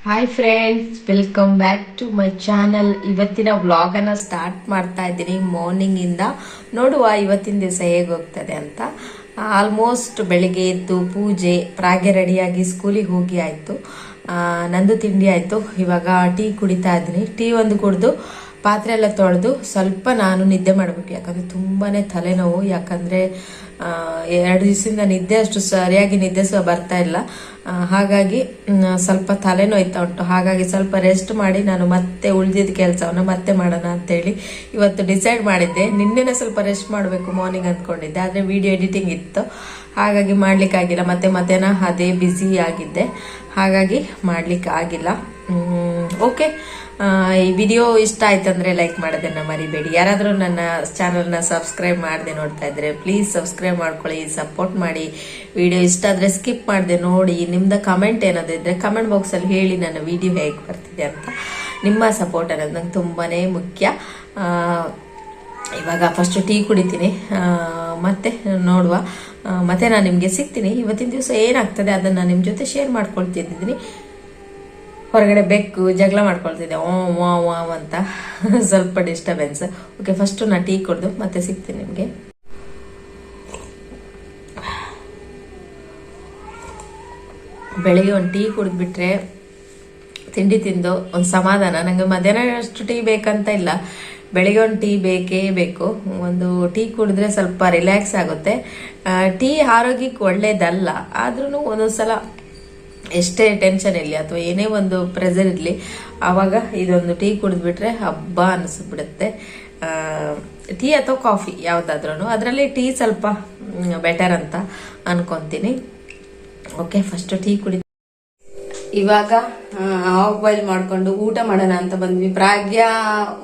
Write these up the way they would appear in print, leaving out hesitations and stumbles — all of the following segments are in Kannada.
Hi friends, welcome back to my channel. ಇವತ್ತಿನ ವ್ಲಾಗನ್ನು ಸ್ಟಾರ್ಟ್ ಮಾಡ್ತಾ ಇದ್ದೀನಿ ಮಾರ್ನಿಂಗಿಂದ. ನೋಡುವ ಇವತ್ತಿನ ದಿವಸ ಹೇಗೆ ಹೋಗ್ತದೆ ಅಂತ. ಆಲ್ಮೋಸ್ಟ್ ಬೆಳಿಗ್ಗೆ ಎದ್ದು ಪೂಜೆ ಪ್ರಾಗೆ ರೆಡಿಯಾಗಿ ಸ್ಕೂಲಿಗೆ ಹೋಗಿ ಆಯಿತು. ನಂದು ತಿಂಡಿ ಆಯಿತು. ಇವಾಗ ಟೀ ಕುಡಿತಾ ಇದ್ದೀನಿ. ಟೀ ಒಂದು ಕುಡಿದು ಪಾತ್ರೆ ಎಲ್ಲ ತೊಳೆದು ಸ್ವಲ್ಪ ನಾನು ನಿದ್ದೆ ಮಾಡಬೇಕು. ಯಾಕಂದರೆ ತುಂಬಾ ತಲೆನೋವು. ಯಾಕಂದರೆ 2 ದಿವಸದಿಂದ ನಿದ್ದೆ ಅಷ್ಟು ಸರಿಯಾಗಿ ನಿದ್ದೆ ಸಹ ಬರ್ತಾ ಇಲ್ಲ. ಹಾಗಾಗಿ ಸ್ವಲ್ಪ ತಲೆನೋಯ್ತಾ ಉಂಟು. ಹಾಗಾಗಿ ಸ್ವಲ್ಪ ರೆಸ್ಟ್ ಮಾಡಿ ನಾನು ಮತ್ತೆ ಉಳಿದಿದ್ದ ಕೆಲಸವನ್ನು ಮತ್ತೆ ಮಾಡೋಣ ಅಂತೇಳಿ ಇವತ್ತು ಡಿಸೈಡ್ ಮಾಡಿದ್ದೆ. ನಿನ್ನೆನೇ ಸ್ವಲ್ಪ ರೆಸ್ಟ್ ಮಾಡಬೇಕು ಮಾರ್ನಿಂಗ್ ಅಂದ್ಕೊಂಡಿದ್ದೆ, ಆದರೆ ವಿಡಿಯೋ ಎಡಿಟಿಂಗ್ ಇತ್ತು, ಹಾಗಾಗಿ ಮಾಡ್ಲಿಕ್ಕಾಗಿಲ್ಲ. ಮತ್ತೆ ಮಧ್ಯಾಹ್ನ ಅದೇ ಬ್ಯುಸಿ ಆಗಿದ್ದೆ, ಹಾಗಾಗಿ ಮಾಡ್ಲಿಕ್ಕೆ ಆಗಿಲ್ಲ. ಓಕೆ, ಈ ವಿಡಿಯೋ ಇಷ್ಟ ಆಯ್ತಂದ್ರೆ ಲೈಕ್ ಮಾಡೋದನ್ನ ಮರಿಬೇಡಿ. ಯಾರಾದರೂ ನನ್ನ ಚಾನಲ್ನ ಸಬ್ಸ್ಕ್ರೈಬ್ ಮಾಡದೆ ನೋಡ್ತಾ ಇದ್ರೆ ಪ್ಲೀಸ್ ಸಬ್ಸ್ಕ್ರೈಬ್ ಮಾಡ್ಕೊಳ್ಳಿ, ಸಪೋರ್ಟ್ ಮಾಡಿ. ವಿಡಿಯೋ ಇಷ್ಟ ಆದರೆ ಸ್ಕಿಪ್ ಮಾಡದೆ ನೋಡಿ. ನಿಮ್ದು ಕಮೆಂಟ್ ಏನಾದರೂ ಇದ್ರೆ ಕಮೆಂಟ್ ಬಾಕ್ಸಲ್ಲಿ ಹೇಳಿ ನನ್ನ ವಿಡಿಯೋ ಹೇಗೆ ಬರ್ತಿದೆ ಅಂತ. ನಿಮ್ಮ ಸಪೋರ್ಟ್ ಅನ್ನೋದು ನಂಗೆ ತುಂಬಾ ಮುಖ್ಯ. ಇವಾಗ ಫಸ್ಟ್ ಟೀ ಕುಡಿತೀನಿ, ಮತ್ತೆ ನೋಡುವ. ಮತ್ತೆ ನಾನು ನಿಮಗೆ ಸಿಗ್ತೀನಿ. ಇವತ್ತಿನ ದಿವಸ ಏನಾಗ್ತದೆ ಅದನ್ನು ನಿಮ್ಮ ಜೊತೆ ಶೇರ್ ಮಾಡ್ಕೊಳ್ತಿದ್ದೀನಿ. ಹೊರಗಡೆ ಬೆಕ್ಕು ಜಗಳ ಮಾಡ್ಕೊಳ್ತಿದ್ದೆ, ಓ ಅಂತ ಸ್ವಲ್ಪ ಡಿಸ್ಟರ್ಬೆನ್ಸ್. ಓಕೆ, ಫಸ್ಟು ನಾನು ಟೀ ಕುಡಿದು ಮತ್ತೆ ಸಿಗ್ತೀನಿ ನಿಮಗೆ. ಬೆಳಿಗ್ಗೆ ಒಂದು ಟೀ ಕುಡಿದ್ಬಿಟ್ರೆ ತಿಂಡಿ ತಿಂದು ಒಂದು ಸಮಾಧಾನ. ನನಗೆ ಮಧ್ಯಾಹ್ನ ಅಷ್ಟು ಟೀ ಬೇಕಂತ ಇಲ್ಲ, ಬೆಳಿಗ್ಗೆ ಒಂದು ಟೀ ಬೇಕೇ ಬೇಕು. ಒಂದು ಟೀ ಕುಡಿದ್ರೆ ಸ್ವಲ್ಪ ರಿಲ್ಯಾಕ್ಸ್ ಆಗುತ್ತೆ. ಟೀ ಆರೋಗ್ಯಕ್ಕೆ ಒಳ್ಳೇದಲ್ಲ, ಆದ್ರೂ ಒಂದೊಂದ್ಸಲ ಎಷ್ಟೇ ಟೆನ್ಷನ್ ಇರಲಿ ಅಥವಾ ಏನೇ ಒಂದು ಪ್ರೆಷರ್ ಇರಲಿ, ಆವಾಗ ಇದೊಂದು ಟೀ ಕುಡಿದ್ಬಿಟ್ರೆ ಹಬ್ಬ ಅನಿಸ್ಬಿಡುತ್ತೆ. ಟೀ ಅಥವಾ ಕಾಫಿ ಯಾವುದಾದ್ರೂ, ಅದರಲ್ಲಿ ಟೀ ಸ್ವಲ್ಪ ಬೆಟರ್ ಅಂತ ಅನ್ಕೊಂತೀನಿ. ಓಕೆ, ಫಸ್ಟ್ ಟೀ ಕುಡಿ. ಇವಾಗ ಹಾಫ್ ಬಾಯ್ಲ್ ಮಾಡ್ಕೊಂಡು ಊಟ ಮಾಡೋಣ ಅಂತ ಬಂದ್ವಿ. ಪ್ರಾಗ್ಯ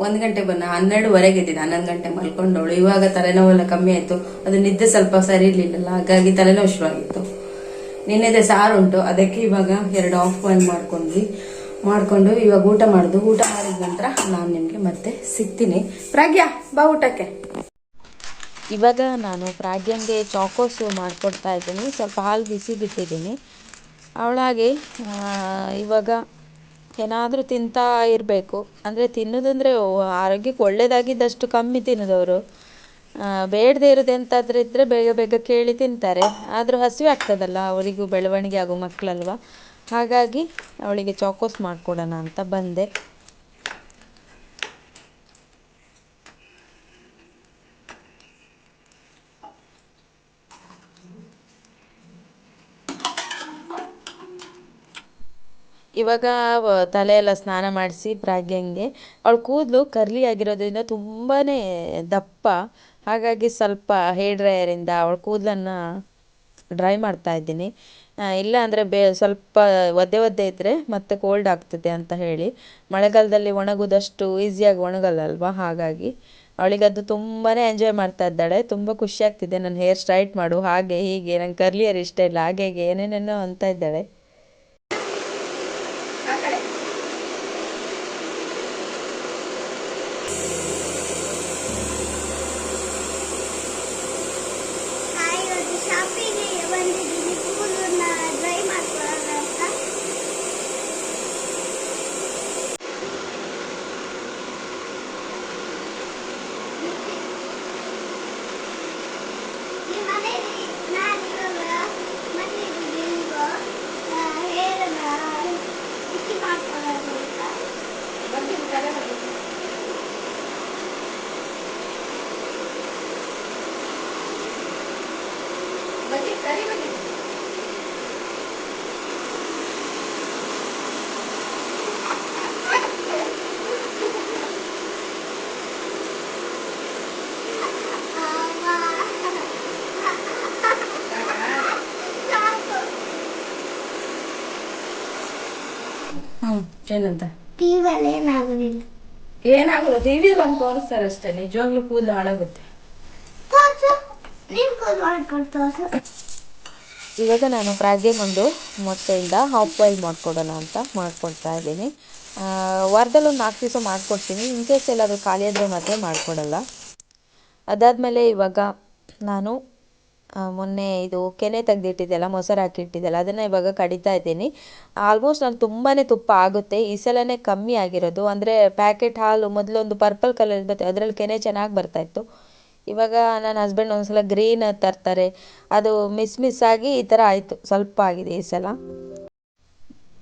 1 ಗಂಟೆ ಬಂದ, 12:30 ಇದ್ದಿದ್ದು, 11 ಗಂಟೆ ಮಲ್ಕೊಂಡವಳು. ಇವಾಗ ತಲೆನೋವೆಲ್ಲ ಕಮ್ಮಿ ಆಯ್ತು. ಅದು ನಿದ್ದೆ ಸ್ವಲ್ಪ ಸರಿ ಇರ್ಲಿಲ್ಲ, ಹಾಗಾಗಿ ತಲೆನೋವು ಶುರುವಾಗಿತ್ತು. ನಿನ್ನೆದೆ ಸಾರು ಉಂಟು, ಅದಕ್ಕೆ ಇವಾಗ 2 ಹಾಫ್ ಬಾಯ್ಲ್ ಮಾಡ್ಕೊಂಡು ಇವಾಗ ಊಟ ಮಾಡಿದ ನಂತರ ನಾನು ನಿಮಗೆ ಮತ್ತೆ ಸಿಗ್ತೀನಿ. ಪ್ರಾಗ್ಯ ಬಾ ಊಟಕ್ಕೆ. ಇವಾಗ ನಾನು ಪ್ರಾಗ್ಯಂಗೆ ಚಾಕೋಸು ಮಾಡಿಕೊಡ್ತಾ ಇದ್ದೀನಿ. ಸ್ವಲ್ಪ ಹಾಲು ಬಿಸಿ ಬಿಟ್ಟಿದ್ದೀನಿ. ಅವಳಾಗಿ ಇವಾಗ ಏನಾದರೂ ತಿಂತಾ ಇರಬೇಕು. ಅಂದರೆ ತಿನ್ನೋದಂದರೆ ಆರೋಗ್ಯಕ್ಕೆ ಒಳ್ಳೇದಾಗಿದ್ದಷ್ಟು ಕಮ್ಮಿ ತಿನ್ನೋದವರು. ಬೇಡದೇ ಇರೋದು ಎಂತಾದ್ರೂ ಇದ್ದರೆ ಬೇಗ ಬೇಗ ಕೇಳಿ ತಿಂತಾರೆ. ಆದರೂ ಹಸಿವೆ ಆಗ್ತದಲ್ಲ, ಅವರಿಗೂ ಬೆಳವಣಿಗೆ ಆಗೋ ಮಕ್ಕಳಲ್ವ. ಹಾಗಾಗಿ ಅವಳಿಗೆ ಚಾಕೋಸ್ ಮಾಡಿಕೊಡೋಣ ಅಂತ ಬಂದೆ. ಇವಾಗ ತಲೆ ಎಲ್ಲ ಸ್ನಾನ ಮಾಡಿಸಿ ಪ್ರಾಗ್ಯಂಗೆ, ಅವಳು ಕೂದಲು ಕರ್ಲಿ ಆಗಿರೋದ್ರಿಂದ ತುಂಬಾ ದಪ್ಪ. ಹಾಗಾಗಿ ಸ್ವಲ್ಪ ಹೇರ್ ಡ್ರೈಯರಿಂದ ಅವಳ ಕೂದಲನ್ನು ಡ್ರೈ ಮಾಡ್ತಾ ಇದ್ದೀನಿ. ಇಲ್ಲ ಅಂದರೆ ಸ್ವಲ್ಪ ಒದ್ದೆ ಇದ್ದರೆ ಮತ್ತೆ ಕೋಲ್ಡ್ ಆಗ್ತದೆ ಅಂತ ಹೇಳಿ. ಮಳೆಗಾಲದಲ್ಲಿ ಒಣಗೋದಷ್ಟು ಈಸಿಯಾಗಿ ಒಣಗಲ್ಲಲ್ವ, ಹಾಗಾಗಿ ಅವಳಿಗದು ತುಂಬಾ ಎಂಜಾಯ್ ಮಾಡ್ತಾ ಇದ್ದಾಳೆ. ತುಂಬ ಖುಷಿ ಆಗ್ತಿದೆ. ನನ್ನ ಹೇರ್ ಸ್ಟ್ರೈಟ್ ಮಾಡು, ಹಾಗೆ ಹೀಗೆ, ನಂಗೆ ಕರ್ಲಿ ಹೇರ್ ಇಷ್ಟ ಇಲ್ಲ, ಹಾಗೆ ಏನೇನೇನೋ ಅಂತ ಇದ್ದಾಳೆ. ಏನಂತ ಏನಾಗುದು, ಟಿವಿ ಬಂದು ತೋರಿಸ್ತಾರೆ ಅಷ್ಟೇ. ನಿಜವಾಗ್ಲೂ ಕೂದಲು ಹಾಳಾಗುತ್ತೆ. ಇವಾಗ ನಾನು ಪ್ರಾಗ್ಯಂಗೆ ಒಂದು ಮೊಟ್ಟೆಯಿಂದ ಹಾಫ್ ಬಾಯ್ಲ್ ಮಾಡ್ಕೊಡೋಣ ಅಂತ ಮಾಡ್ಕೊಡ್ತಾ ಇದ್ದೀನಿ. ವಾರದಲ್ಲಿ ಒಂದು 4 ದಿವಸ ಮಾಡ್ಕೊಡ್ತೀನಿ. ಇನ್ ಕೇಸ್ ಎಲ್ಲಾದರೂ ಖಾಲಿ ಆದರೆ ಮಾತ್ರ ಮಾಡ್ಕೊಡಲ್ಲ. ಅದಾದಮೇಲೆ ಇವಾಗ ನಾನು ಮೊನ್ನೆ ಇದು ಕೆನೆ ತೆಗೆದಿಟ್ಟಿದ್ದೆಲ್ಲ ಮೊಸರು ಹಾಕಿಟ್ಟಿದ್ದೆಲ್ಲ ಅದನ್ನು ಇವಾಗ ಕಡಿತಾ ಇದ್ದೀನಿ. ಆಲ್ಮೋಸ್ಟ್ ನಾನು ತುಂಬಾ ತುಪ್ಪ ಆಗುತ್ತೆ, ಈ ಸಲನೇ ಕಮ್ಮಿ ಆಗಿರೋದು. ಅಂದರೆ ಪ್ಯಾಕೆಟ್ ಹಾಲು ಮೊದಲೊಂದು ಪರ್ಪಲ್ ಕಲರ್ ಬರುತ್ತೆ, ಅದರಲ್ಲಿ ಕೆನೆ ಚೆನ್ನಾಗಿ ಬರ್ತಾಯಿತ್ತು. ಇವಾಗ ನನ್ನ ಹಸ್ಬೆಂಡ್ ಒಂದ್ಸಲ ಗ್ರೀನ್ ತರ್ತಾರೆ, ಅದು ಮಿಸ್ ಆಗಿ ಈ ಥರ ಆಯಿತು, ಸ್ವಲ್ಪ ಆಗಿದೆ ಈ ಸಲ.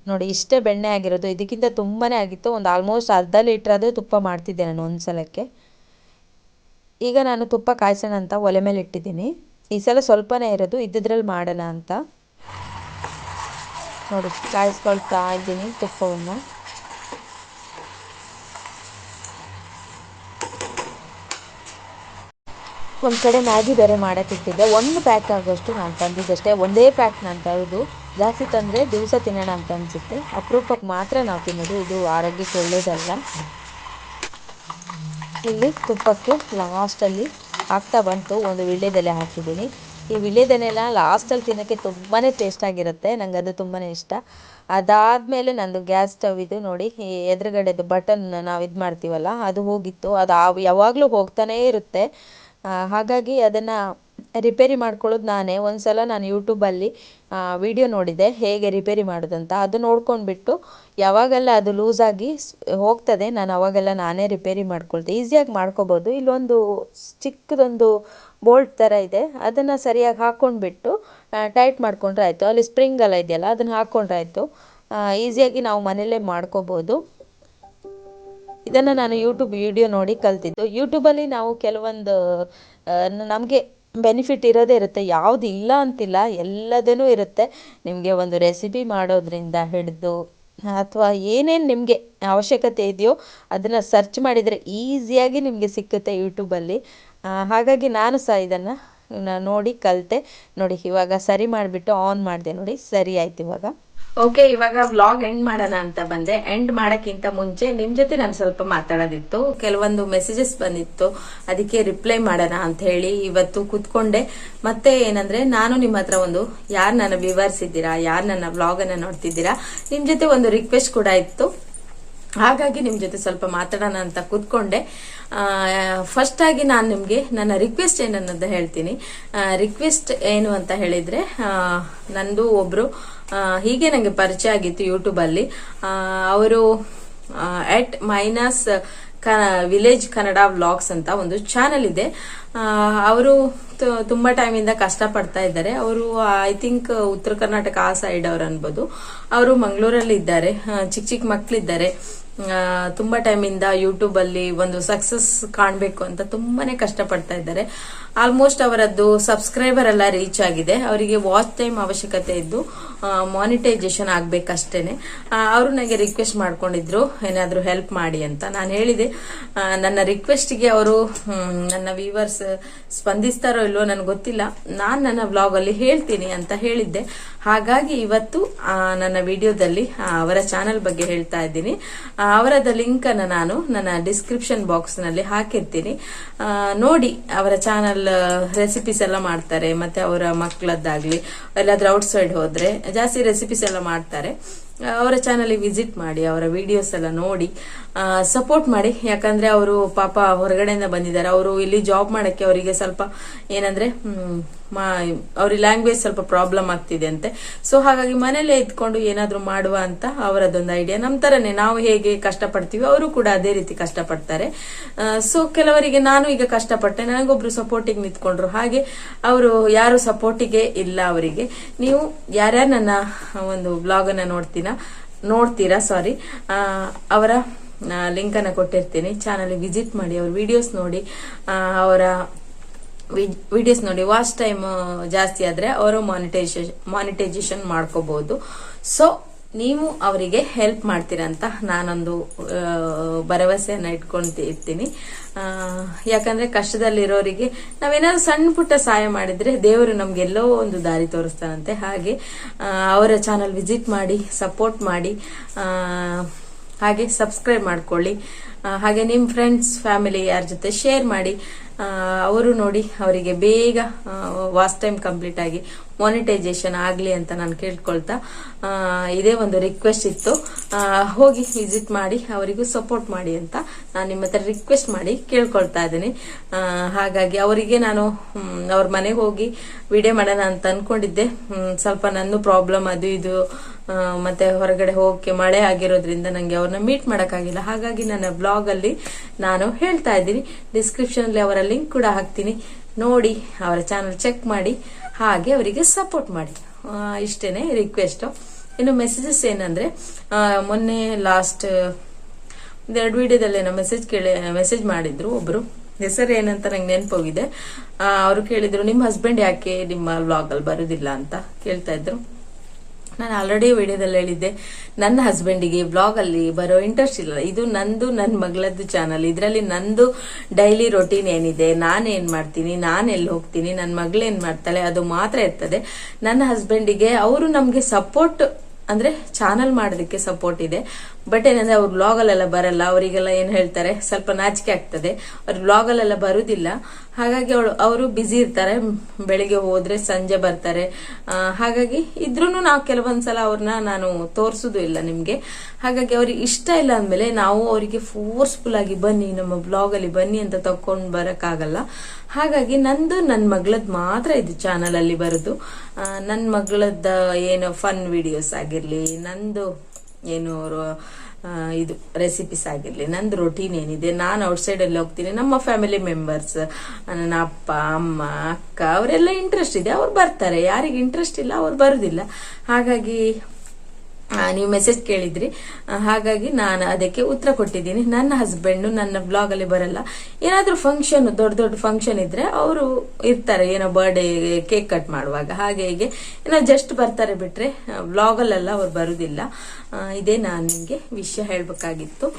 ನೋಡಿ ಇಷ್ಟೇ ಬೆಣ್ಣೆ ಆಗಿರೋದು, ಇದಕ್ಕಿಂತ ತುಂಬಾ ಆಗಿತ್ತು. ಒಂದು ಆಲ್ಮೋಸ್ಟ್ ಅರ್ಧ ಲೀಟ್ರಾದರೂ ತುಪ್ಪ ಮಾಡ್ತಿದ್ದೆ ನಾನು ಒಂದು ಸಲಕ್ಕೆ. ಈಗ ನಾನು ತುಪ್ಪ ಕಾಯಿಸೋಣ ಅಂತ ಒಲೆ ಮೇಲೆ ಇಟ್ಟಿದ್ದೀನಿ. ಈ ಸಲ ಸ್ವಲ್ಪನೇ ಇರೋದು, ಇದ್ದಿದ್ರಲ್ಲಿ ಮಾಡೋಣ ಅಂತ ನೋಡಿ ಕಾಯಿಸ್ಕೊಳ್ತಾ ಇದ್ದೀನಿ ತುಪ್ಪವನ್ನು. ಒಂದು ಕಡೆ ಮ್ಯಾಗಿ ಬೇರೆ ಮಾಡೋಕ್ಕಿಟ್ಟಿದ್ದೆ. 1 ಪ್ಯಾಕ್ ಆಗೋಷ್ಟು ನಾನು ತಂದಿದ್ದಷ್ಟೇ, ಒಂದೇ ಪ್ಯಾಕ್ ನಾನು ತರೋದು. ಜಾಸ್ತಿ ತಂದರೆ ದಿವಸ ತಿನ್ನೋಣ ಅಂತ ಅನಿಸುತ್ತೆ, ಅಪರೂಪಕ್ಕೆ ಮಾತ್ರ ನಾವು ತಿನ್ನೋದು, ಇದು ಆರೋಗ್ಯಕ್ಕೆ ಒಳ್ಳೆಯದಲ್ಲ. ಇಲ್ಲಿ ತುಪ್ಪಕ್ಕೆ ಲಾಸ್ಟಲ್ಲಿ ಆಗ್ತಾ ಬಂತು ಒಂದು ವೀಳ್ಯದೆಲೆ ಹಾಕಿದ್ದೀನಿ. ಈ ವೀಳ್ಯದೆಲೆಲ್ಲ ಲಾಸ್ಟಲ್ಲಿ ತಿನ್ನೋಕ್ಕೆ ತುಂಬಾ ಟೇಸ್ಟಾಗಿರುತ್ತೆ, ನನಗೆ ಅದು ತುಂಬಾ ಇಷ್ಟ. ಅದಾದಮೇಲೆ ನಂದು ಗ್ಯಾಸ್ ಸ್ಟವ್ ಇದು ನೋಡಿ, ಈ ಎದುರುಗಡೆದು ಬಟನ್ ನಾವು ಇದು ಮಾಡ್ತೀವಲ್ಲ ಅದು ಹೋಗಿತ್ತು. ಅದು ಯಾವಾಗಲೂ ಹೋಗ್ತಾನೇ ಇರುತ್ತೆ. ಹಾಗಾಗಿ ಅದನ್ನು ರಿಪೇರಿ ಮಾಡ್ಕೊಳ್ಳೋದು ನಾನೇ. ಒಂದು ಸಲ ನಾನು ಯೂಟ್ಯೂಬಲ್ಲಿ ವಿಡಿಯೋ ನೋಡಿದೆ ಹೇಗೆ ರಿಪೇರಿ ಮಾಡೋದಂತ. ಅದು ನೋಡ್ಕೊಂಡ್ಬಿಟ್ಟು ಯಾವಾಗೆಲ್ಲ ಅದು ಲೂಸಾಗಿ ಹೋಗ್ತದೆ, ನಾನು ಅವಾಗೆಲ್ಲ ನಾನೇ ರಿಪೇರಿ ಮಾಡ್ಕೊಳ್ತೆ. ಈಸಿಯಾಗಿ ಮಾಡ್ಕೋಬೋದು. ಇಲ್ಲೊಂದು ಚಿಕ್ಕದೊಂದು ಬೋಲ್ಟ್ ಥರ ಇದೆ, ಅದನ್ನು ಸರಿಯಾಗಿ ಹಾಕ್ಕೊಂಡ್ಬಿಟ್ಟು ಟೈಟ್ ಮಾಡ್ಕೊಂಡ್ರೆ ಆಯಿತು. ಅಲ್ಲಿ ಸ್ಪ್ರಿಂಗ್ ಎಲ್ಲ ಇದೆಯಲ್ಲ ಅದನ್ನು ಹಾಕ್ಕೊಂಡ್ರೆ ಆಯಿತು. ಈಸಿಯಾಗಿ ನಾವು ಮನೆಯಲ್ಲೇ ಮಾಡ್ಕೋಬೋದು. ಇದನ್ನು ನಾನು ಯೂಟ್ಯೂಬ್ ವಿಡಿಯೋ ನೋಡಿ ಕಲ್ತಿದ್ದು. ಯೂಟ್ಯೂಬಲ್ಲಿ ನಾವು ಕೆಲವೊಂದು ನಮಗೆ ಬೆನಿಫಿಟ್ ಇರೋದೇ ಇರುತ್ತೆ, ಯಾವುದು ಇಲ್ಲ ಅಂತಿಲ್ಲ, ಎಲ್ಲದೂ ಇರುತ್ತೆ. ನಿಮಗೆ ಒಂದು ರೆಸಿಪಿ ಮಾಡೋದ್ರಿಂದ ಹಿಡಿದು ಅಥವಾ ಏನೇನು ನಿಮಗೆ ಅವಶ್ಯಕತೆ ಇದೆಯೋ ಅದನ್ನು ಸರ್ಚ್ ಮಾಡಿದರೆ ಈಸಿಯಾಗಿ ನಿಮಗೆ ಸಿಕ್ಕುತ್ತೆ ಯೂಟ್ಯೂಬಲ್ಲಿ. ಹಾಗಾಗಿ ನಾನು ಸಹ ಇದನ್ನು ನೋಡಿ ಕಲಿತೆ. ನೋಡಿ ಇವಾಗ ಸರಿ ಮಾಡಿಬಿಟ್ಟು ಆನ್ ಮಾಡಿದೆ, ನೋಡಿ ಸರಿ ಆಯ್ತು ಇವಾಗ. ಓಕೆ, ಇವಾಗ ವ್ಲಾಗ್ ಎಂಡ್ ಮಾಡೋಣ ಅಂತ ಬಂದೆ. ಎಂಡ್ ಮಾಡೋಕ್ಕಿಂತ ಮುಂಚೆ ನಿಮ್ ಜೊತೆ ನಾನು ಸ್ವಲ್ಪ ಮಾತಾಡೋದಿತ್ತು. ಕೆಲವೊಂದು ಮೆಸೇಜಸ್ ಬಂದಿತ್ತು, ಅದಕ್ಕೆ ರಿಪ್ಲೈ ಮಾಡೋಣ ಅಂತ ಹೇಳಿ ಇವತ್ತು ಕೂತ್ಕೊಂಡೆ. ಮತ್ತೆ ಏನಂದ್ರೆ, ನಾನು ನಿಮ್ಮ ಹತ್ರ ಒಂದು ಯಾರು ನನ್ನ ವ್ಯೂವರ್ಸ್ ಇದ್ದೀರಾ, ಯಾರು ನನ್ನ ವ್ಲಾಗ್ ಅನ್ನ ನೋಡ್ತಿದ್ದೀರಾ, ನಿಮ್ ಜೊತೆ ಒಂದು ರಿಕ್ವೆಸ್ಟ್ ಕೂಡ ಇತ್ತು. ಹಾಗಾಗಿ ನಿಮ್ ಜೊತೆ ಸ್ವಲ್ಪ ಮಾತಾಡೋಣ ಅಂತ ಕೂತ್ಕೊಂಡೆ. ಫಸ್ಟ್ ಆಗಿ ನಾನು ನಿಮ್ಗೆ ನನ್ನ ರಿಕ್ವೆಸ್ಟ್ ಏನನ್ನೋದು ಹೇಳ್ತೀನಿ. ರಿಕ್ವೆಸ್ಟ್ ಏನು ಅಂತ ಹೇಳಿದ್ರೆ, ನಂದು ಒಬ್ರು ಹೀಗೆ ನಂಗೆ ಪರಿಚಯ ಆಗಿತ್ತು ಯೂಟ್ಯೂಬ್ ಅಲ್ಲಿ. ಅವರು @ಮೈನಸ್ ವಿಲೇಜ್ ಕನ್ನಡ ವ್ಲಾಗ್ಸ್ ಅಂತ ಒಂದು ಚಾನೆಲ್ ಇದೆ. ಅವರು ತುಂಬಾ ಟೈಮ್ ಇಂದ ಕಷ್ಟ ಪಡ್ತಾ ಇದ್ದಾರೆ. ಅವರು ಐ ಥಿಂಕ್ ಉತ್ತರ ಕರ್ನಾಟಕ ಆ ಸೈಡ್ ಅವ್ರು ಅನ್ಬೋದು. ಅವರು ಮಂಗಳೂರಲ್ಲಿ ಇದ್ದಾರೆ, ಚಿಕ್ಕ ಚಿಕ್ಕ ಮಕ್ಳಿದ್ದಾರೆ. ತುಂಬಾ ಟೈಮ್ ಇಂದ ಯೂಟ್ಯೂಬ್ ಅಲ್ಲಿ ಒಂದು ಸಕ್ಸಸ್ ಕಾಣ್ಬೇಕು ಅಂತ ತುಂಬಾನೇ ಕಷ್ಟ ಪಡ್ತಾ ಇದ್ದಾರೆ. ಆಲ್ಮೋಸ್ಟ್ ಅವರದ್ದು ಸಬ್ಸ್ಕ್ರೈಬರ್ ಎಲ್ಲ ರೀಚ್ ಆಗಿದೆ. ಅವರಿಗೆ ವಾಚ್ ಟೈಮ್ ಅವಶ್ಯಕತೆ ಇದ್ದು ಮಾನಿಟೈಸೇಷನ್ ಆಗ್ಬೇಕಷ್ಟೇನೆ. ಅವರು ನನಗೆ ರಿಕ್ವೆಸ್ಟ್ ಮಾಡ್ಕೊಂಡಿದ್ರು ಏನಾದ್ರೂ ಹೆಲ್ಪ್ ಮಾಡಿ ಅಂತ. ನಾನು ಹೇಳಿದೆ, ನನ್ನ ರಿಕ್ವೆಸ್ಟ್ಗೆ ಅವರು ನನ್ನ ವ್ಯೂವರ್ಸ್ ಸ್ಪಂದಿಸ್ತಾರೋ ಇಲ್ವೋ ನನಗೆ ಗೊತ್ತಿಲ್ಲ, ನಾನು ನನ್ನ ವ್ಲಾಗ್ ಅಲ್ಲಿ ಹೇಳ್ತೀನಿ ಅಂತ ಹೇಳಿದ್ದೆ. ಹಾಗಾಗಿ ಇವತ್ತು ನನ್ನ ವಿಡಿಯೋದಲ್ಲಿ ಅವರ ಚಾನೆಲ್ ಬಗ್ಗೆ ಹೇಳ್ತಾ ಇದ್ದೀನಿ. ಅವರದ ಲಿಂಕ್ ಅನ್ನ ನಾನು ನನ್ನ ಡಿಸ್ಕ್ರಿಪ್ಷನ್ ಬಾಕ್ಸ್ ನಲ್ಲಿ ಹಾಕಿರ್ತೀನಿ, ನೋಡಿ. ಅವರ ಚಾನೆಲ್ ರೆಸಿಪೀಸ್ ಎಲ್ಲ ಮಾಡ್ತಾರೆ, ಮತ್ತೆ ಅವರ ಮಕ್ಕಳದ್ದಾಗ್ಲಿ ಎಲ್ಲಾದ್ರೂ ಔಟ್ ಸೈಡ್ ಹೋದ್ರೆ ಜಾಸ್ತಿ ರೆಸಿಪೀಸ್ ಎಲ್ಲ ಮಾಡ್ತಾರೆ. ಅವರ ಚಾನಲ್ ವಿಸಿಟ್ ಮಾಡಿ, ಅವರ ವಿಡಿಯೋಸ್ ಎಲ್ಲ ನೋಡಿ ಸಪೋರ್ಟ್ ಮಾಡಿ. ಯಾಕಂದ್ರೆ ಅವರು ಪಾಪ ಹೊರಗಡೆಯಿಂದ ಬಂದಿದ್ದಾರೆ. ಅವರು ಇಲ್ಲಿ ಜಾಬ್ ಮಾಡಕ್ಕೆ ಅವರಿಗೆ ಸ್ವಲ್ಪ ಏನಂದ್ರೆ ಅವ್ರಿಗೆ ಲ್ಯಾಂಗ್ವೇಜ್ ಸ್ವಲ್ಪ ಪ್ರಾಬ್ಲಮ್ ಆಗ್ತಿದೆ ಅಂತೆ. ಸೊ ಹಾಗಾಗಿ ಮನೇಲೆ ಇದ್ಕೊಂಡು ಏನಾದ್ರು ಮಾಡುವ ಅಂತ ಅವರದೊಂದು ಐಡಿಯಾ. ನಮ್ ತರನೇ ನಾವು ಹೇಗೆ ಕಷ್ಟಪಡ್ತೀವಿ ಅವರು ಕೂಡ ಅದೇ ರೀತಿ ಕಷ್ಟಪಡ್ತಾರೆ. ಸೊ ಕೆಲವರಿಗೆ ನಾನು ಈಗ ಕಷ್ಟಪಟ್ಟೆ, ನನಗೊಬ್ರು ಸಪೋರ್ಟಿಗೆ ನಿಂತ್ಕೊಂಡ್ರು. ಹಾಗೆ ಅವರು ಯಾರು ಸಪೋರ್ಟಿಗೆ ಇಲ್ಲ ಅವರಿಗೆ. ನೀವು ಯಾರ್ಯಾರು ನನ್ನ ಒಂದು ಬ್ಲಾಗ್ ಅನ್ನ ನೋಡ್ತೀರಾ ಅವರ ಲಿಂಕ್ ಅನ್ನ ಕೊಟ್ಟಿರ್ತೀನಿ. ಚಾನಲ್ ವಿಸಿಟ್ ಮಾಡಿ, ಅವ್ರ ವಿಡಿಯೋಸ್ ನೋಡಿ. ಅವರ ವಿಡಿಯೋಸ್ ನೋಡಿ ವಾಚ್ ಟೈಮ್ ಜಾಸ್ತಿ ಆದ್ರೆ ಅವರು ಮಾನಿಟೈಸೇಷನ್ ಮಾಡ್ಕೋಬಹುದು. ಸೊ ನೀವು ಅವರಿಗೆ ಹೆಲ್ಪ್ ಮಾಡ್ತೀರಾ ಅಂತ ನಾನೊಂದು ಭರವಸೆಯನ್ನ ಇಟ್ಕೊಂಡಿರ್ತೀನಿ. ಯಾಕಂದ್ರೆ ಕಷ್ಟದಲ್ಲಿರೋರಿಗೆ ನಾವೇನಾದ್ರು ಸಣ್ಣ ಪುಟ್ಟ ಸಹಾಯ ಮಾಡಿದ್ರೆ ದೇವರು ನಮ್ಗೆಲ್ಲೋ ಒಂದು ದಾರಿ ತೋರಿಸ್ತಾನಂತೆ. ಹಾಗೆ ಅವರ ಚಾನಲ್ ವಿಸಿಟ್ ಮಾಡಿ, ಸಪೋರ್ಟ್ ಮಾಡಿ, ಹಾಗೆ ಸಬ್ಸ್ಕ್ರೈಬ್ ಮಾಡ್ಕೊಳ್ಳಿ. ಹಾಗೆ ನಿಮ್ಮ ಫ್ರೆಂಡ್ಸ್ ಫ್ಯಾಮಿಲಿ ಯಾರ ಜೊತೆ ಶೇರ್ ಮಾಡಿ. ಅವರು ನೋಡಿ ಅವರಿಗೆ ಬೇಗ ವಾಚ್ ಟೈಮ್ ಕಂಪ್ಲೀಟ್ ಆಗಿ ಮಾನಿಟೈಸೇಷನ್ ಆಗಲಿ ಅಂತ ನಾನು ಕೇಳ್ಕೊಳ್ತಾ ಇದೇ ಒಂದು ರಿಕ್ವೆಸ್ಟ್ ಇತ್ತು. ಹೋಗಿ ವಿಸಿಟ್ ಮಾಡಿ ಅವರಿಗೂ ಸಪೋರ್ಟ್ ಮಾಡಿ ಅಂತ ನಾನು ನಿಮ್ಮ ಹತ್ರ ರಿಕ್ವೆಸ್ಟ್ ಮಾಡಿ ಕೇಳ್ಕೊಳ್ತಾ ಇದ್ದೀನಿ. ಹಾಗಾಗಿ ಅವರಿಗೆ ನಾನು ಅವ್ರ ಮನೆಗೆ ಹೋಗಿ ವಿಡಿಯೋ ಮಾಡೋಣ ಅಂತ ಅನ್ಕೊಂಡಿದ್ದೆ. ಸ್ವಲ್ಪ ನನ್ನ ಪ್ರಾಬ್ಲಮ್ ಅದು ಇದು ಮತ್ತೆ ಹೊರಗಡೆ ಹೋಗಕ್ಕೆ ಮಳೆ ಆಗಿರೋದ್ರಿಂದ ನಂಗೆ ಅವ್ರನ್ನ ಮೀಟ್ ಮಾಡಕ್ಕಾಗಿಲ್ಲ. ಹಾಗಾಗಿ ನನ್ನ ಬ್ಲಾಗ್ ಅಲ್ಲಿ ನಾನು ಹೇಳ್ತಾ ಇದ್ದೀನಿ, ಡಿಸ್ಕ್ರಿಪ್ಷನ್ ಅಲ್ಲಿ ಅವರ ಲಿಂಕ್ ಕೂಡ ಹಾಕ್ತೀನಿ, ನೋಡಿ ಅವರ ಚಾನಲ್ ಚೆಕ್ ಮಾಡಿ, ಹಾಗೆ ಅವರಿಗೆ ಸಪೋರ್ಟ್ ಮಾಡಿ. ಇಷ್ಟೇನೆ ರಿಕ್ವೆಸ್ಟ್. ಇನ್ನು ಮೆಸೇಜಸ್ ಏನಂದ್ರೆ, ಮೊನ್ನೆ ಲಾಸ್ಟ್ 2 ವಿಡಿಯೋದಲ್ಲಿ ಮೆಸೇಜ್ ಮಾಡಿದ್ರು ಒಬ್ರು, ಹೆಸರು ಏನಂತ ನಂಗೆ ನೆನಪೋಗಿದೆ. ಅವರು ಕೇಳಿದ್ರು, ನಿಮ್ಮ ಹಸ್ಬೆಂಡ್ ಯಾಕೆ ನಿಮ್ಮ ವ್ಲಾಗ್ ಅಲ್ಲಿ ಬರುದಿಲ್ಲ ಅಂತ ಕೇಳ್ತಾ ಇದ್ರು. ನಾನು ಆಲ್ರೆಡಿ ವಿಡಿಯೋದಲ್ಲಿ ಹೇಳಿದ್ದೆ, ನನ್ನ ಹಸ್ಬೆಂಡಿಗೆ ಬ್ಲಾಗ್ ಅಲ್ಲಿ ಬರೋ ಇಂಟ್ರೆಸ್ಟ್ ಇಲ್ಲ. ಇದು ನಂದು ನನ್ನ ಮಗಳದ್ದು ಚಾನಲ್, ಇದರಲ್ಲಿ ನಂದು ಡೈಲಿ ರೊಟೀನ್ ಏನಿದೆ, ನಾನೇನ್ ಮಾಡ್ತೀನಿ, ನಾನೆಲ್ಲಿ ಹೋಗ್ತೀನಿ, ನನ್ನ ಮಗಳೇನ್ ಮಾಡ್ತಾಳೆ, ಅದು ಮಾತ್ರ ಇರ್ತದೆ. ನನ್ನ ಹಸ್ಬೆಂಡಿಗೆ ಅವರು ನಮ್ಗೆ ಸಪೋರ್ಟ್ ಅಂದ್ರೆ ಚಾನಲ್ ಮಾಡೋದಕ್ಕೆ ಸಪೋರ್ಟ್ ಇದೆ. ಬಟ್ ಏನಂದ್ರೆ ಅವ್ರು ಬ್ಲಾಗಲ್ಲೆಲ್ಲ ಬರಲ್ಲ. ಅವರಿಗೆಲ್ಲ ಏನ್ ಹೇಳ್ತಾರೆ, ಸ್ವಲ್ಪ ನಾಚಿಕೆ ಆಗ್ತದೆ, ಅವ್ರ ಬ್ಲಾಗಲ್ಲೆಲ್ಲ ಬರುದಿಲ್ಲ. ಹಾಗಾಗಿ ಅವರು ಬ್ಯುಸಿ ಇರ್ತಾರೆ, ಬೆಳಿಗ್ಗೆ ಹೋದ್ರೆ ಸಂಜೆ ಬರ್ತಾರೆ. ಹಾಗಾಗಿ ಇದ್ರೂನು ನಾವು ಕೆಲವೊಂದ್ಸಲ ಅವ್ರನ್ನ ನಾನು ತೋರ್ಸುದು ಇಲ್ಲ ನಿಮ್ಗೆ. ಹಾಗಾಗಿ ಅವ್ರಿಗೆ ಇಷ್ಟ ಇಲ್ಲ ಅಂದ್ಮೇಲೆ ನಾವು ಅವರಿಗೆ ಫೋರ್ಸ್ಫುಲ್ ಆಗಿ ಬನ್ನಿ, ನಮ್ಮ ಬ್ಲಾಗ್ ಅಲ್ಲಿ ಬನ್ನಿ ಅಂತ ತಕೊಂಡ್ ಬರಕ್ಕಾಗಲ್ಲ. ಹಾಗಾಗಿ ನಂದು ನನ್ನ ಮಗಳದ್ ಮಾತ್ರ ಇದು ಚಾನಲ್ ಅಲ್ಲಿ ಬರುದು. ನನ್ನ ಮಗಳದ ಏನು ಫನ್ ವಿಡಿಯೋಸ್ ಆಗಿರ್ಲಿ, ನಂದು ಏನು ಇದು ರೆಸಿಪೀಸ್ ಆಗಿರ್ಲಿ, ನಂದು ರೊಟೀನ್ ಏನಿದೆ, ನಾನು ಔಟ್ಸೈಡ್ ಅಲ್ಲಿ ಹೋಗ್ತೀನಿ, ನಮ್ಮ ಫ್ಯಾಮಿಲಿ ಮೆಂಬರ್ಸ್, ನನ್ನ ಅಪ್ಪ ಅಮ್ಮ ಅಕ್ಕ ಅವರೆಲ್ಲ ಇಂಟ್ರೆಸ್ಟ್ ಇದೆ, ಅವ್ರು ಬರ್ತಾರೆ. ಯಾರಿಗೆ ಇಂಟ್ರೆಸ್ಟ್ ಇಲ್ಲ ಅವ್ರು ಬರುದಿಲ್ಲ. ಹಾಗಾಗಿ ನೀವು ಮೆಸೇಜ್ ಕೇಳಿದ್ರಿ, ಹಾಗಾಗಿ ನಾನು ಅದಕ್ಕೆ ಉತ್ತರ ಕೊಟ್ಟಿದ್ದೀನಿ. ನನ್ನ ಹಸ್ಬೆಂಡ್ ನನ್ನ ಬ್ಲಾಗ್ ಅಲ್ಲಿ ಬರಲ್ಲ. ಏನಾದ್ರೂ ಫಂಕ್ಷನ್, ದೊಡ್ಡ ದೊಡ್ಡ ಫಂಕ್ಷನ್ ಇದ್ರೆ ಅವರು ಇರ್ತಾರೆ, ಏನೋ ಬರ್ಡೇ ಕೇಕ್ ಕಟ್ ಮಾಡುವಾಗ, ಹಾಗೆ ಹೀಗೆ ಏನೋ ಜಸ್ಟ್ ಬರ್ತಾರೆ, ಬಿಟ್ರೆ ಬ್ಲಾಗ್ ಅಲ್ಲೆಲ್ಲ ಅವ್ರು ಬರುದಿಲ್ಲ. ಇದೇ ನಾನು ನಿಮ್ಗೆ ವಿಷಯ ಹೇಳ್ಬೇಕಾಗಿತ್ತು.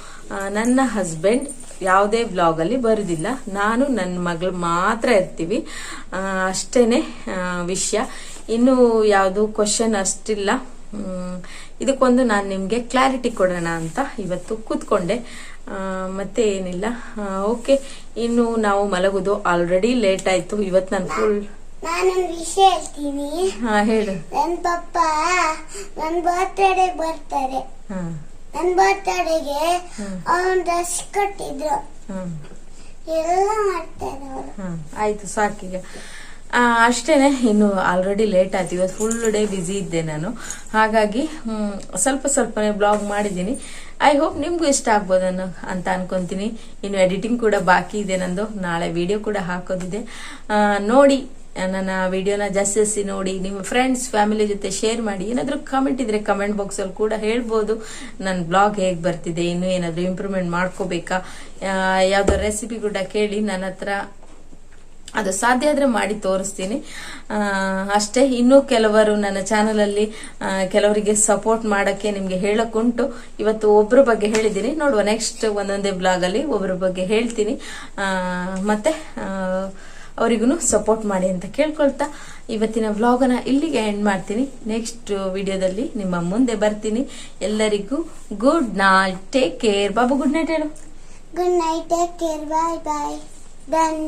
ನನ್ನ ಹಸ್ಬೆಂಡ್ ಯಾವುದೇ ಬ್ಲಾಗ್ ಅಲ್ಲಿ ಬರುದಿಲ್ಲ, ನಾನು ನನ್ನ ಮಗಳು ಮಾತ್ರ ಇರ್ತೀವಿ. ಅಷ್ಟೇನೆ ವಿಷಯ. ಇನ್ನು ಯಾವುದು ಕ್ವಶನ್ ಅಷ್ಟಿಲ್ಲ. ಇದಕ್ಕೊಂದು ನಾನು ನಿಮ್ಗೆ ಕ್ಲಾರಿಟಿ ಕೊಡೋಣ ಅಂತ ಇವತ್ತು ಕೂತ್ಕೊಂಡೆ. ಮತ್ತೆ ಏನಿಲ್ಲ. ಓಕೆ, ಇನ್ನು ನಾವು ಮಲಗುದು ಆಲ್ರೆಡಿ ಲೇಟ್ ಆಯ್ತು. ಇವತ್ತು ನಾನು ಫುಲ್ ನಾನೊಂದು ವಿಷಯ ಹೇಳ್ತೀನಿ. ಹೇಳು. ನನ್ನ ಪಪ್ಪ ನನ್ನ ಬರ್ತ್ಡೇ ಬರ್ತಾರೆ. ನನ್ನ ಬರ್ತ್ಡೇಗೆ ಅವನ್ ಡ್ರೆಸ್ ಕೊಟ್ಟಿದ್ರು, ಎಲ್ಲ ಮಾಡ್ತಾರೆ ಅವರು. ಆಯ್ತು, ಸಾಕೀಗ. ಅಷ್ಟೇನೆ. ಇನ್ನು ಆಲ್ರೆಡಿ ಲೇಟ್ ಆಯ್ತು. ಇವತ್ತು ಫುಲ್ ಡೇ ಬಿಸಿ ಇದ್ದೆ ನಾನು. ಹಾಗಾಗಿ ಸ್ವಲ್ಪನೇ ಬ್ಲಾಗ್ ಮಾಡಿದ್ದೀನಿ. ಐ ಹೋಪ್ ನಿಮ್ಗೂ ಇಷ್ಟ ಆಗ್ಬೋದು ಅಂತ ಅನ್ಕೊಂತೀನಿ. ಇನ್ನು ಎಡಿಟಿಂಗ್ ಕೂಡ ಬಾಕಿ ಇದೆ ನಂದು. ನಾಳೆ ವಿಡಿಯೋ ಕೂಡ ಹಾಕೋದಿದೆ. ನೋಡಿ, ನನ್ನ ವಿಡಿಯೋನ ಜಾಸ್ತಿ ನೋಡಿ, ನಿಮ್ಮ ಫ್ರೆಂಡ್ಸ್ ಫ್ಯಾಮಿಲಿ ಜೊತೆ ಶೇರ್ ಮಾಡಿ. ಏನಾದ್ರೂ ಕಮೆಂಟ್ ಇದ್ರೆ ಕಮೆಂಟ್ ಬಾಕ್ಸ್ ಅಲ್ಲಿ ಕೂಡ ಹೇಳ್ಬೋದು. ನನ್ನ ಬ್ಲಾಗ್ ಹೇಗ್ ಬರ್ತಿದೆ, ಇನ್ನು ಏನಾದ್ರೂ ಇಂಪ್ರೂವ್ಮೆಂಟ್ ಮಾಡ್ಕೋಬೇಕಾ, ಯಾವ್ದೋ ರೆಸಿಪಿ ಕೂಡ ಕೇಳಿ. ನನ್ನ ಹತ್ರ ಅದು ಸಾಧ್ಯ ಆದ್ರೆ ಮಾಡಿ ತೋರಿಸ್ತೀನಿ. ಅಷ್ಟೇ. ಇನ್ನೂ ಕೆಲವರು ನನ್ನ ಚಾನಲ್ ಅಲ್ಲಿ ಕೆಲವರಿಗೆ ಸಪೋರ್ಟ್ ಮಾಡಕ್ಕೆ ನಿಮ್ಗೆ ಹೇಳಕ್ಕುಂಟು. ಇವತ್ತು ಒಬ್ರ ಬಗ್ಗೆ ಹೇಳಿದ್ದೀನಿ, ನೋಡುವ ನೆಕ್ಸ್ಟ್ ಒಂದೊಂದೇ ಬ್ಲಾಗ್ ಅಲ್ಲಿ ಒಬ್ರ ಬಗ್ಗೆ ಹೇಳ್ತೀನಿ. ಮತ್ತೆ ಅವರಿಗೂ ಸಪೋರ್ಟ್ ಮಾಡಿ ಅಂತ ಕೇಳ್ಕೊಳ್ತಾ ಇವತ್ತಿನ ವ್ಲಾಗನ ಇಲ್ಲಿಗೆ ಎಂಡ್ ಮಾಡ್ತೀನಿ. ನೆಕ್ಸ್ಟ್ ವಿಡಿಯೋದಲ್ಲಿ ನಿಮ್ಮ ಮುಂದೆ ಬರ್ತೀನಿ. ಎಲ್ಲರಿಗೂ good night, take care. Babu good night ಹೇಳು. ಗುಡ್ ನೈಟ್, ಟೇಕ್ ಕೇರ್, ಬಾಯ್ ಬಾಯ್. ಡನ್.